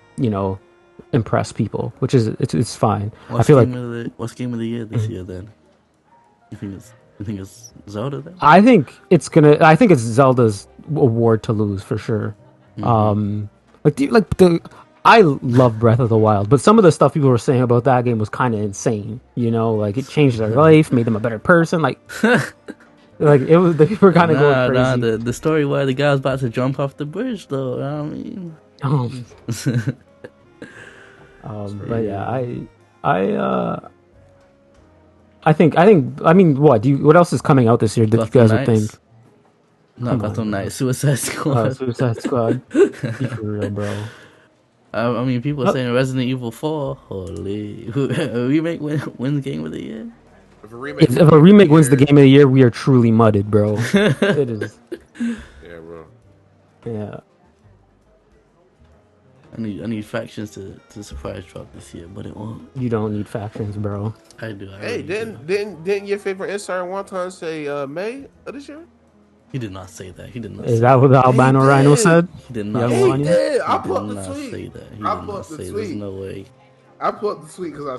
impress people, which is it's fine. What's game of the year this year then? You think it's Zelda then? I think it's Zelda's award to lose for sure. I love Breath of the Wild, but some of the stuff people were saying about that game was kind of insane. It changed their life, made them a better person. It was, they were kind of going crazy. The story where the guy was about to jump off the bridge, though. I mean, but yeah, I think. I mean, what else is coming out this year that you guys would think? Not Gotham Knights, Suicide Squad. Suicide Squad. Be for real, bro. I mean, people are saying Resident Evil 4. Holy, a remake wins Game of the Year. If a remake wins the Game of the Year, we are truly mudded, bro. It is. Yeah, bro. Yeah. I need factions to surprise drop this year, but it won't. You don't need factions, bro. I do. Hey, didn't your favorite insider one time say May of this year? He did not say that. He did not. Is that what the albino rhino said? He did not. He did. I put put the the tweet. say that. He I did put not the say. tweet. There's no way. I put the tweet because I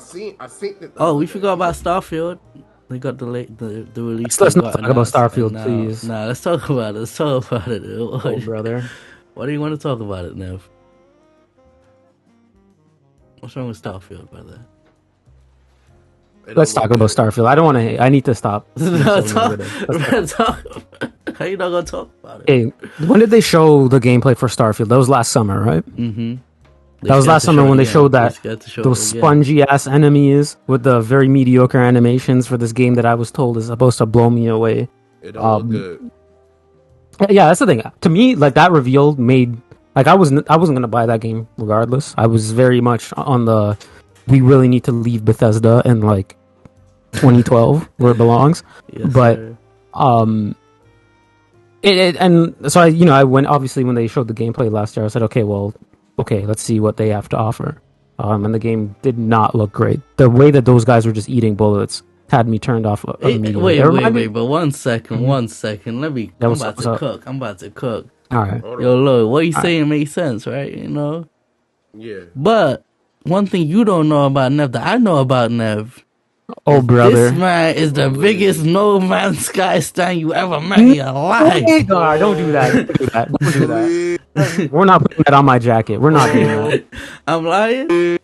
seen that. Oh, we forgot about Starfield. They got the release. Let's not talk about Starfield, please. Nah, let's talk about it. Let's talk about it. Oh, brother. Why do you want to talk about it, Nev? What's wrong with Starfield, brother? Let's talk about Starfield. I don't want to. I need to stop. How you not gonna talk about it? Hey, when did they show the gameplay for Starfield? That was last summer, right? Mm-hmm. That was last summer when they showed that those spongy ass enemies with the very mediocre animations for this game that I was told is supposed to blow me away. It don't look good. Yeah, that's the thing. To me, like that reveal made like I wasn't gonna buy that game regardless. I was very much on the we really need to leave Bethesda in like 2012 where it belongs. Yes, but sir. And so I went obviously when they showed the gameplay last year. I said, okay, let's see what they have to offer. And the game did not look great. The way that those guys were just eating bullets had me turned off immediately. Wait, but one second. Let me. I'm about to cook. All right. Yo, look, what you saying makes sense, right? You know. Yeah. But one thing you don't know about Nev that I know about Nev. Oh, brother. This man is the biggest No Man's Sky stan you ever met in your life. No, don't do that. Don't do that. We're not putting that on my jacket. We're not doing that. I'm lying?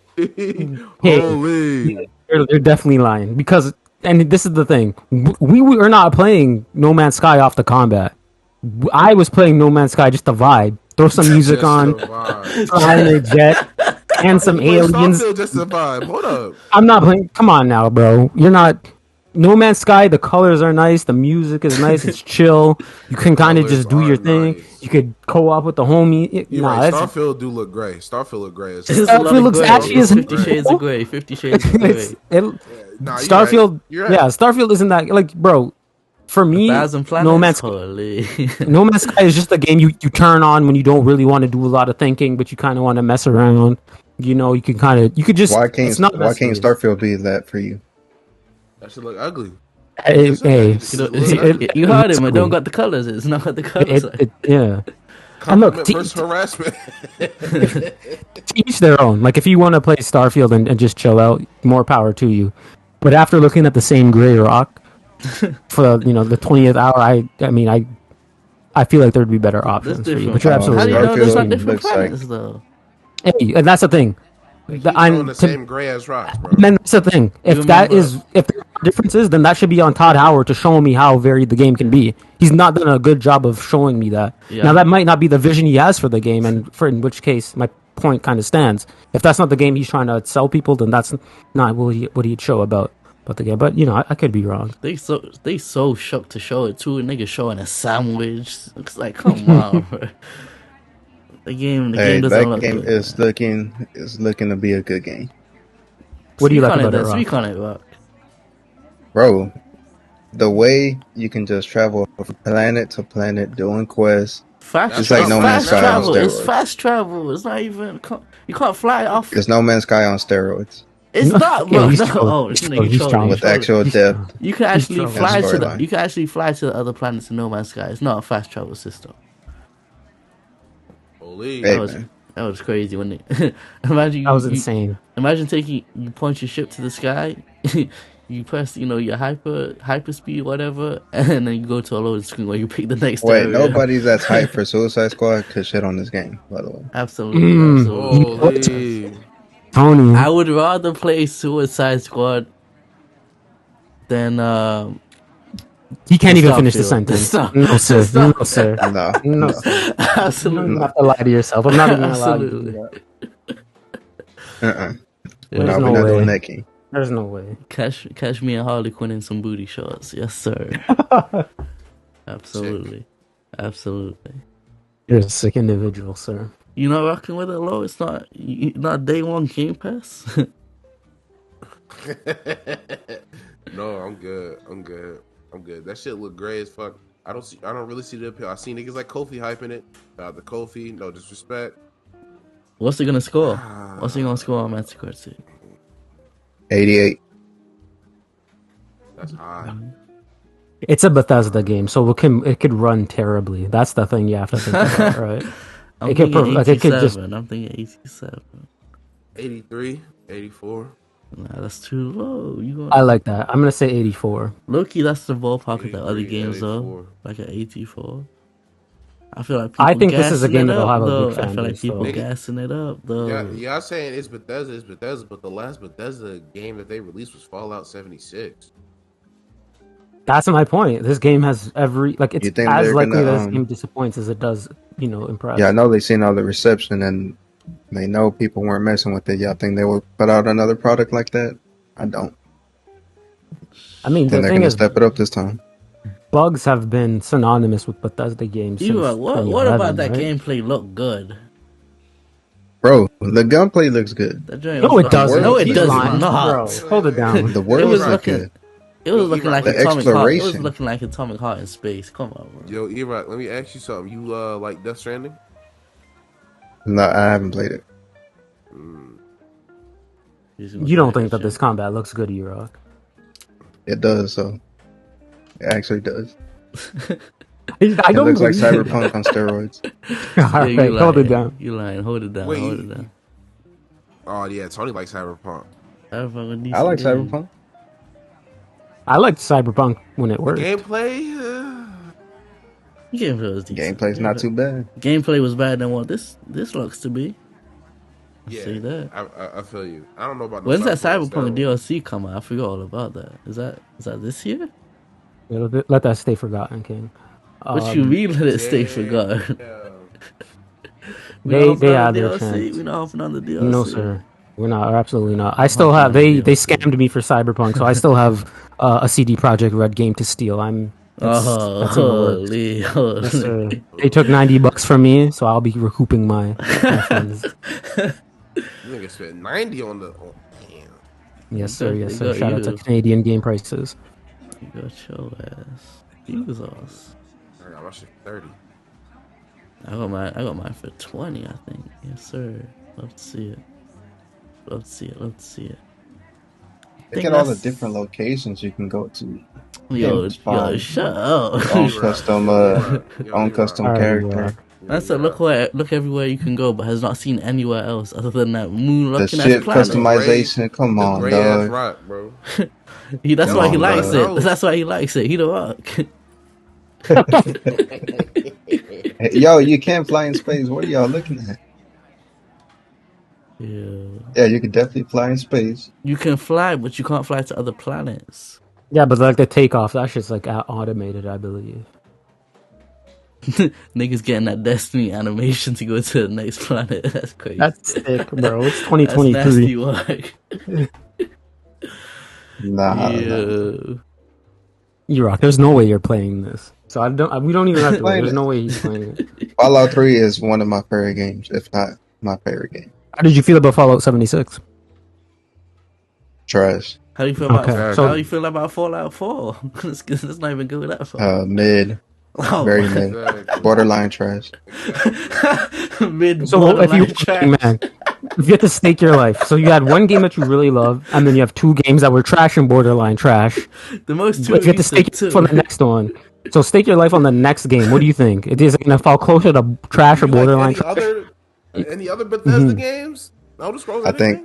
Hey, they're definitely lying. Because, and this is the thing, we are not playing No Man's Sky off the combat. I was playing No Man's Sky just to vibe. Throw some music on, fly in a jet, and some aliens. Just a vibe. Hold up. I'm not playing. Come on now, bro. You're not. No Man's Sky. The colors are nice. The music is nice. It's chill. You can kind of just do your thing. Nice. You could co-op with the homie. Right. Starfield do look great. Starfield look great. Starfield looks actually as 50 Shades of Grey. 50 Shades of Grey. Starfield. Right. Yeah, Starfield isn't that like, bro. For me, No Man's Sky is just a game you turn on when you don't really want to do a lot of thinking, but you kind of want to mess around. You know, you could just. Why can't Starfield be that for you? That should look ugly. Hey, you heard him. It don't got the colors. It's not got the colors. Yeah. Compliment versus harassment. Each their own. Like if you want to play Starfield and just chill out, more power to you. But after looking at the same gray rock for the 20th hour, I feel like there'd be better options for you. But you're absolutely right. How do you know there's different planets though? Hey, and that's the thing. I'm the same gray as rocks, bro. And that's the thing. If there are differences, then that should be on Todd Howard to show me how varied the game can be. He's not done a good job of showing me that. Yeah. Now that might not be the vision he has for the game, and in which case my point kind of stands. If that's not the game he's trying to sell people, then that's not what he'd show about the game. But I could be wrong. They so shook to show it too. Nigga showing a sandwich. Looks like come on, bro. The game doesn't look good. is looking to be a good game. What do you like about it? Speak on it, Rock. Bro, the way you can just travel from planet to planet doing quests. It's like No Man's Sky on steroids. It's fast travel. It's not even. You can't fly off. It's No Man's Sky on steroids. It's not, bro. He's strong with actual depth. You can actually fly to the. You can actually fly to the other planets in No Man's Sky. It's not a fast travel system. That was crazy when imagine that was insane. Imagine you point your ship to the sky, you press your hyper speed whatever, and then you go to a loading screen where you pick the next. Wait, nobody's that's hyped for Suicide Squad could shit on this game. By the way, absolutely. Tony, I would rather play Suicide Squad than He can't even finish the sentence. No, sir. No, sir. No. Absolutely. You have to lie to yourself. I'm not even going to lie to you. We're not doing that, King. There's no way. Catch me and Harley Quinn in some booty shorts. Yes, sir. Absolutely. Absolutely. You're a sick individual, sir. You not rocking with it, Lo? It's not day one Game Pass? No, I'm good. That shit look gray as fuck. I don't really see the appeal. I see niggas like Kofi hyping it. The Kofi, no disrespect. What's it gonna score? What's it gonna score on Metacritic? 88. That's high. It's a Bethesda game, so it could run terribly. That's the thing you have to think about, right? I'm thinking 87. I'm thinking 87. 83, 84. Nah, that's too low. I like that. I'm gonna say 84. Low-key, that's the ballpark of the other games, 84. Though. Like an 84. I feel like I think this is a game that'll have a big fan base. I feel like people gassing it up, though. Yeah, y'all saying it's Bethesda, but the last Bethesda game that they released was Fallout 76. That's my point. This game has it's as likely that this game disappoints as it does, impress. Yeah, I know they've seen all the reception and they know people weren't messing with it. Y'all think they will put out another product like that? I don't. I mean, they're going to step it up this time. Bugs have been synonymous with Bethesda games. What about that gameplay look good? Bro, the gunplay looks good. No, it doesn't. No, it does not. Bro, hold it down. The world was good. It was looking like Atomic Heart. It was looking like Atomic Heart in space. Come on, bro. Yo, E-Rock, let me ask you something. You like Death Stranding? No, I haven't played it. You don't think that this combat looks good, E-Rock? It does, so. It actually does. I don't. It looks like Cyberpunk on steroids. Alright, hold it down. You lying? Hold it down. Wait, hold it down. Oh yeah, Tony likes Cyberpunk. I like Cyberpunk. I liked Cyberpunk when it worked. Gameplay. Gameplay was decent. Gameplay's not too bad. Gameplay was better than what this looks to be. Yeah, see that. I feel you. I don't know about. When's that Cyberpunk DLC come out? I forgot all about that. Is that this year? Let that stay forgotten, King. What you mean? Let it stay forgotten? They had their chance. We're not hopping on the DLC. No, sir. We're not. Absolutely not. I still have. They scammed me for Cyberpunk, so I still have a CD Projekt Red game to steal. That's holy. Yes, sir. They took $90 from me, so I'll be recouping my funds. Nigga spent 90 on the. Damn. Yes, sir. Yes, sir. Shout out to Canadian game prices. You got your ass. Use us. I got my shit for 30. I got mine for 20, I think. Yes, sir. Love to see it. Love to see it. Look at all the different locations you can go to. Yo, shut up. Own custom character. That's a look everywhere you can go, but has not seen anywhere else other than that moon looking at ship customization. Come on, dog. Rock, bro. That's why he likes it. That's why he likes it. He the rock. Yo, you can't fly in space. What are y'all looking at? Yeah, you can definitely fly in space. You can fly, but you can't fly to other planets. Yeah, but like the takeoff, that shit's like automated, I believe. Niggas getting that Destiny animation to go to the next planet. That's crazy. That's sick, bro. It's 2023. That's nasty work. Nah. E-Rock, there's no way you're playing this. So we don't even have to play. There's no way he's playing it. Fallout 3 is one of my favorite games, if not my favorite game. How did you feel about Fallout 76? Trash. How do you feel about how you feel about Fallout 4? Let's not even go that far. Mid. Very mid. Borderline trash. Mid. So if you had to stake your life, so you had one game that you really love, and then you have two games that were trash and borderline trash. The most two. If you had to stake your life on the next one, so stake your life on the next game. What do you think? Is it gonna fall closer to trash or borderline trash? Any other Bethesda games? Elder Scrolls? I think.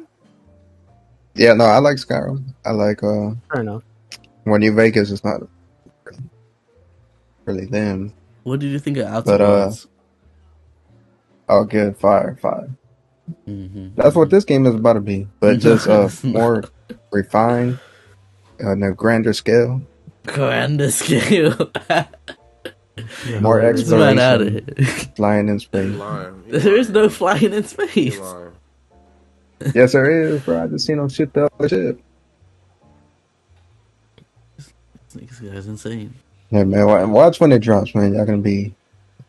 Yeah, no, I like Skyrim. I like. Fair enough. When New Vegas is not really them. What did you think of Outer Worlds? Oh, good. Fire. That's what this game is about to be, but just more refined, on a grander scale. More exploration. Out of here. Flying in space. There is no flying in space. Yes, there is, bro. I just seen them shit the other ship. This guy's insane. Yeah, man. Watch when it drops, man. Y'all gonna be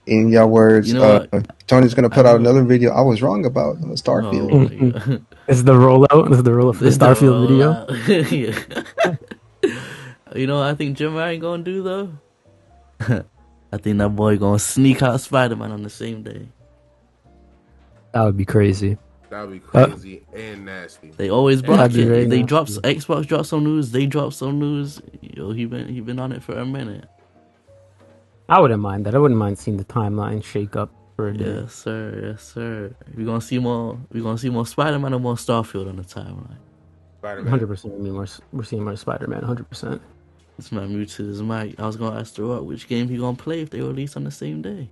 in your words. You know Tony's gonna put out another video. I was wrong about Starfield. Is the rollout? Is the rollout for the Starfield video? You know what I think Jeremiah ain't gonna do though? I think that boy gonna sneak out Spider-Man on the same day. That would be crazy. That would be crazy and nasty. They always block it. They Xbox drops some news. They drop some news. Yo, he been on it for a minute. I wouldn't mind that. I wouldn't mind seeing the timeline shake up for a day. Yes, sir. Yes, sir. We're gonna see more. We're gonna see more Spider-Man and more Starfield on the timeline. 100%. We're seeing more Spider-Man. 100%. This man muted his mic. I was gonna ask the Rock which game he gonna play if they release on the same day.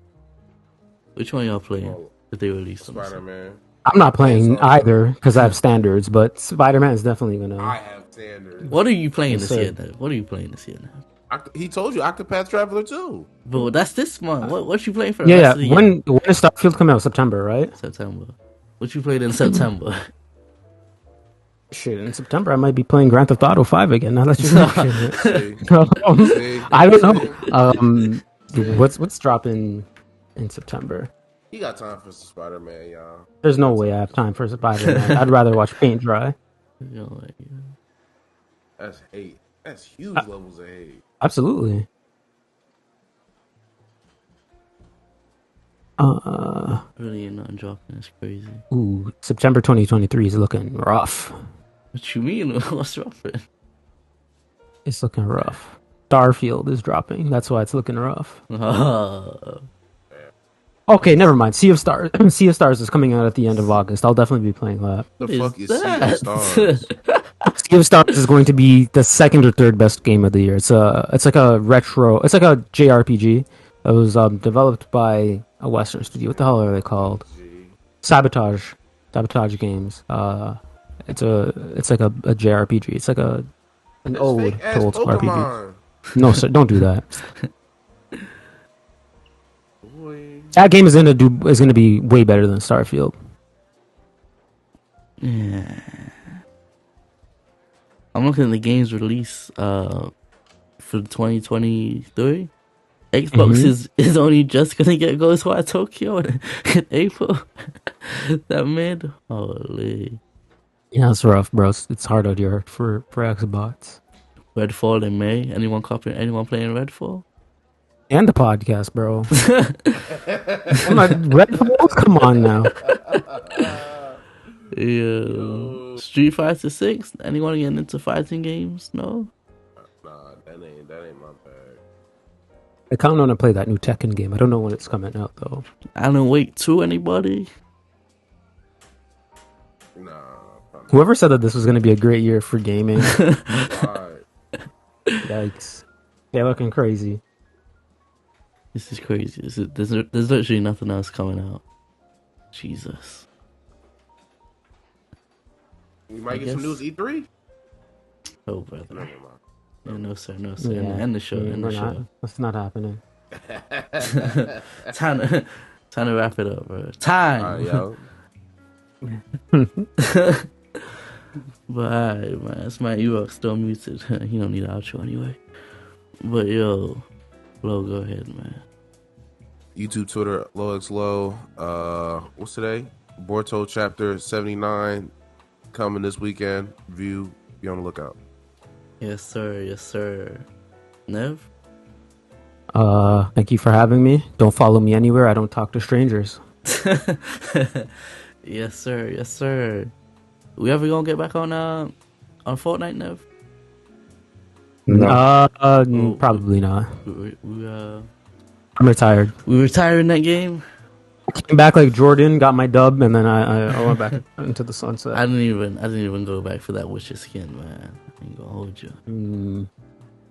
Which one y'all playing if they release on the same day? I'm not playing either because I have standards, but Spider-Man is definitely gonna. I have standards. What are you playing this year? What are you playing this year now? He told you Octopath Traveler 2. But that's this month. What you playing for? Yeah. When is Starfield coming out? September, right? September. What you played in September? Shit, in September I might be playing Grand Theft Auto 5 again. Now that you mention it, I don't know. What's dropping in September? You got time for Spider-Man, y'all. There's no way I have time for Spider-Man. I'd rather watch paint dry. That's hate. That's huge levels of hate. Absolutely. Really not dropping. It's crazy. Ooh, September 2023 is looking rough. What you mean? What's dropping? It's looking rough. Starfield is dropping. That's why it's looking rough. Okay, never mind. Sea of Stars. Sea of Stars is coming out at the end of August. I'll definitely be playing that. The fuck is Sea of Stars? Sea of Stars is going to be the second or third best game of the year. It's like a retro. It's like a JRPG. It was developed by a Western studio. What the hell are they called? Sabotage Games. It's like a JRPG. It's like an old RPG. No, sir, don't do that. That game is gonna be way better than Starfield. Yeah. I'm looking at the game's release for 2023. Xbox is only just gonna get Ghostwire Tokyo in April. That mid, holy. Yeah, it's rough, bro. It's hard out here for Xbox. Redfall in May. Anyone playing Redfall? And the podcast, bro. Redfall? Come on now. Yeah. Street Fighter 6? Anyone getting into fighting games? No? Nah, that ain't my bag. I kind of want to play that new Tekken game. I don't know when it's coming out, though. Alan Wake 2, anybody? Nah. Whoever said that this was going to be a great year for gaming. Yikes. They're looking crazy. This is crazy. There's literally nothing else coming out. Jesus. We might get some news E3? Oh, brother. Never mind. No, sir. Yeah. End the show. That's not happening. Time to wrap it up, bro. Time. All right, yo. But alright, man. It's my Erock still muted. He don't need an outro anyway. But yo, Flo, go ahead, man. YouTube, Twitter, LowXLow. What's today? Borto chapter 79 coming this weekend. View. Be on the lookout. Yes, sir. Nev? Thank you for having me. Don't follow me anywhere. I don't talk to strangers. Yes, sir. We ever gonna get back on Fortnite, Nev? No. Probably not. I'm retired. We retired in that game. Came back like Jordan, got my dub, and then I went back into the sunset. I didn't even go back for that Witcher skin, man. I ain't gonna hold you.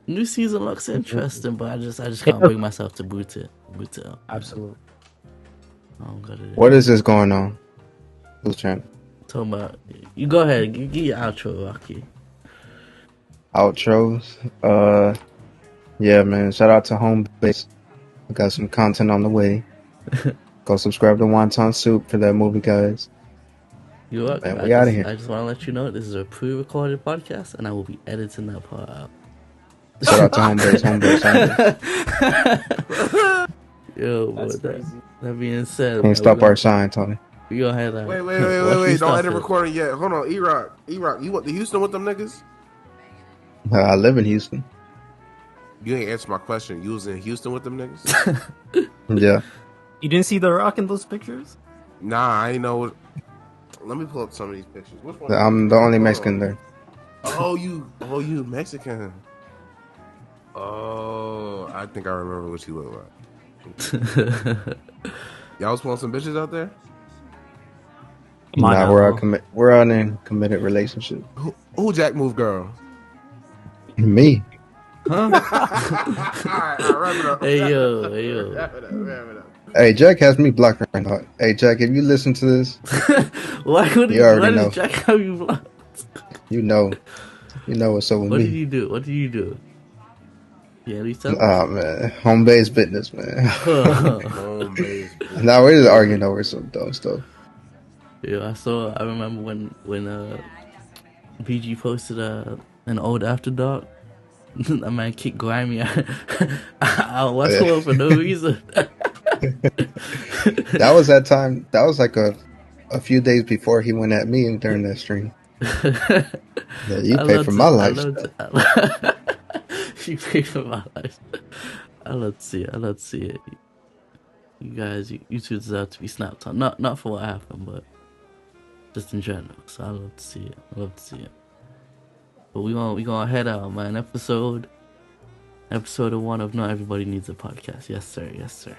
New season looks interesting, but I just can't bring myself to boot it up. Absolutely. What is this going on? Who's trying? Talking about, you go ahead, give your outro, Rocky. Outros. Yeah, man. Shout out to Home Base. I got some content on the way. Go subscribe to Wonton Soup for that movie, guys. You're up. Man, we out of here. I just want to let you know this is a pre-recorded podcast, and I will be editing that part out. Shout out to Home Base. Yo, but that being said, can't stop our shine, Tony. We gonna have that. Wait! Don't edit recording yet. Hold on, E-Rock, you went to Houston with them niggas? I live in Houston. You ain't answer my question. You was in Houston with them niggas? Yeah. You didn't see The Rock in those pictures? Nah, I know. Let me pull up some of these pictures. Which one? I'm the only Mexican there. Oh, you Mexican. Oh, I think I remember what you look like. Y'all was pulling some bitches out there? Nah, we're out in committed relationship. Who Jack move girl? Me. Huh? All right, wrap it up. Hey yo. Wrap it up. Hey, Jack has me blocked right now. Hey, Jack, if you listen to this, why does Jack have you blocked? You know what's up with me. What did you do? Yeah, Lisa. Man, home base business, man. Home base. Now we're just arguing over some dumb stuff. Yeah, I remember when BG posted an old After Dark. That man kicked Grimy out West Hall for no reason. That was that time. That was like a few days before he went at me during that stream. Yeah, you pay for my life. You pay for my life. I love to see it. You guys, you two deserve to be snapped on. Not for what happened, but just in general. So I love to see it. But we gonna head out, man. Episode 1 of Not Everybody Needs a Podcast. Yes, sir.